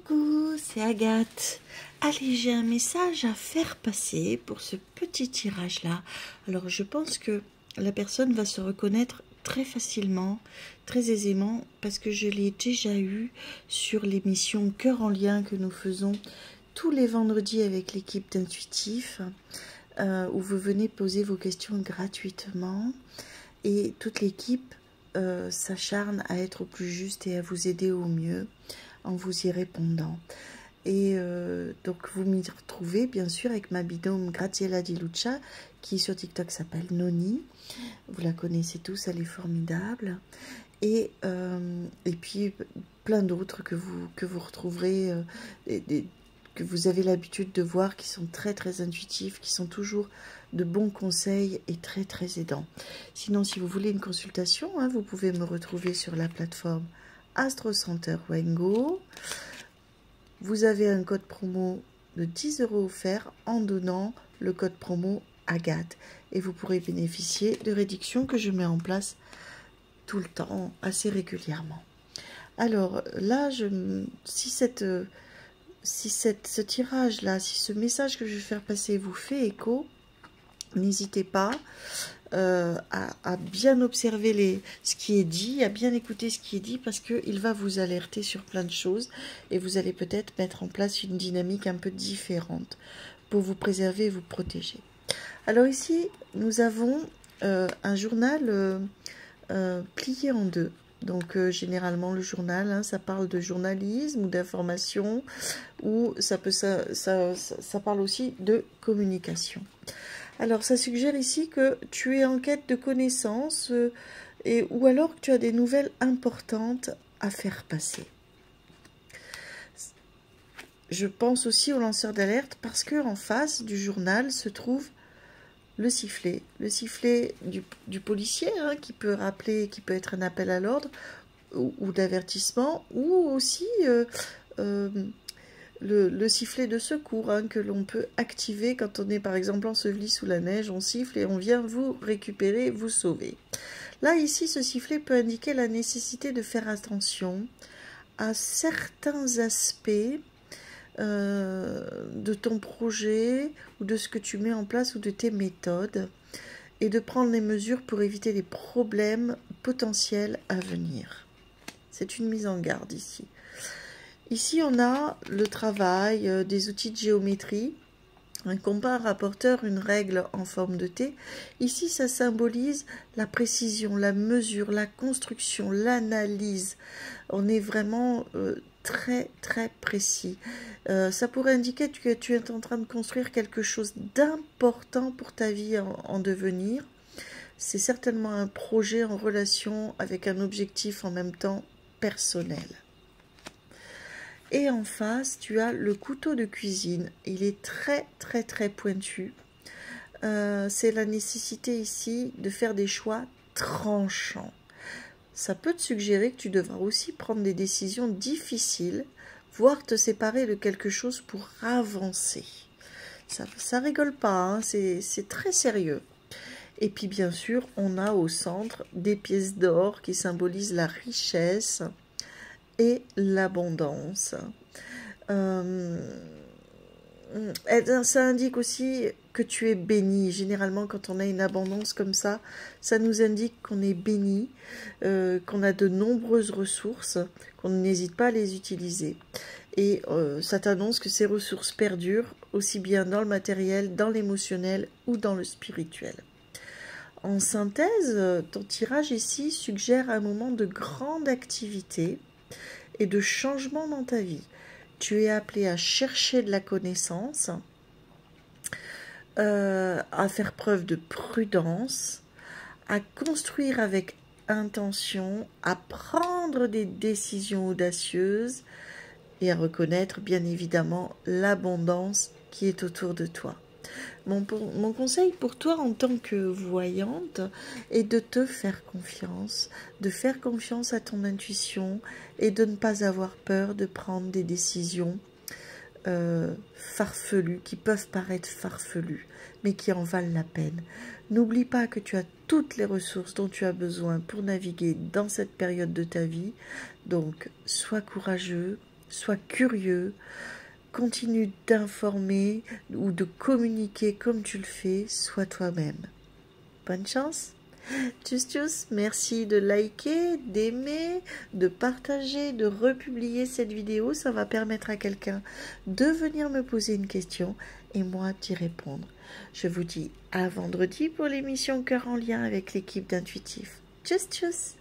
Coucou, c'est Agathe. Allez, j'ai un message à faire passer pour ce petit tirage-là. Alors, je pense que la personne va se reconnaître très facilement, très aisément, parce que je l'ai déjà eu sur l'émission Cœur en lien que nous faisons tous les vendredis avec l'équipe d'Intuitif, où vous venez poser vos questions gratuitement. Et toute l'équipe s'acharne à être au plus juste et à vous aider au mieux en vous y répondant. Et donc vous m'y retrouvez bien sûr avec ma binôme Graziella Di Lucia, qui sur TikTok s'appelle Noni. Vous la connaissez tous, elle est formidable. Et puis plein d'autres que vous retrouverez, que vous avez l'habitude de voir, qui sont très très intuitifs, qui sont toujours de bons conseils et très très aidants. Sinon, si vous voulez une consultation, vous pouvez me retrouver sur la plateforme Astro Center Wengo. Vous avez un code promo de 10 € offert en donnant le code promo Agathe. Et vous pourrez bénéficier de réductions que je mets en place tout le temps, assez régulièrement. Alors là, si ce tirage-là, si ce message que je vais faire passer vous fait écho, n'hésitez pas à bien observer ce qui est dit, à bien écouter ce qui est dit, parce qu'il va vous alerter sur plein de choses et vous allez peut-être mettre en place une dynamique un peu différente pour vous préserver et vous protéger. Alors ici, nous avons un journal plié en deux. Donc généralement le journal, ça parle de journalisme ou d'information, ou ça parle aussi de communication. Alors ça suggère ici que tu es en quête de connaissances ou alors que tu as des nouvelles importantes à faire passer. Je pense aussi au lanceur d'alerte parce que en face du journal se trouve le sifflet du policier, qui peut rappeler, qui peut être un appel à l'ordre ou d'avertissement, ou aussi le sifflet de secours que l'on peut activer quand on est par exemple enseveli sous la neige. On siffle et on vient vous récupérer, vous sauver. Là, ici, ce sifflet peut indiquer la nécessité de faire attention à certains aspects de ton projet ou de ce que tu mets en place ou de tes méthodes, et de prendre les mesures pour éviter les problèmes potentiels à venir. C'est une mise en garde ici. Ici, on a le travail des outils de géométrie. Un compas, un rapporteur, une règle en forme de T. Ici, ça symbolise la précision, la mesure, la construction, l'analyse. On est vraiment très, très précis. Ça pourrait indiquer que tu es en train de construire quelque chose d'important pour ta vie en devenir. C'est certainement un projet en relation avec un objectif en même temps personnel. Et en face, tu as le couteau de cuisine. Il est très, très, très pointu. C'est la nécessité ici de faire des choix tranchants. Ça peut te suggérer que tu devras aussi prendre des décisions difficiles, voire te séparer de quelque chose pour avancer. Ça rigole pas, c'est très sérieux. Et puis bien sûr, on a au centre des pièces d'or qui symbolisent la richesse et l'abondance. Ça indique aussi que tu es béni. Généralement, quand on a une abondance comme ça nous indique qu'on est béni, qu'on a de nombreuses ressources, qu'on n'hésite pas à les utiliser. Et ça t'annonce que ces ressources perdurent, aussi bien dans le matériel, dans l'émotionnel ou dans le spirituel. En synthèse, ton tirage ici suggère un moment de grande activité et de changement dans ta vie. Tu es appelé à chercher de la connaissance, à faire preuve de prudence, à construire avec intention, à prendre des décisions audacieuses et à reconnaître bien évidemment l'abondance qui est autour de toi. Mon conseil pour toi en tant que voyante est de te faire confiance, de faire confiance à ton intuition et de ne pas avoir peur de prendre des décisions farfelues, qui peuvent paraître farfelues, mais qui en valent la peine. N'oublie pas que tu as toutes les ressources dont tu as besoin pour naviguer dans cette période de ta vie. Donc, sois courageux, sois curieux, continue d'informer ou de communiquer comme tu le fais, sois toi-même. Bonne chance. Tchuss tchuss, merci de liker, d'aimer, de partager, de republier cette vidéo. Ça va permettre à quelqu'un de venir me poser une question et moi d'y répondre. Je vous dis à vendredi pour l'émission Cœur en lien avec l'équipe d'Intuitif. Tchuss tchuss.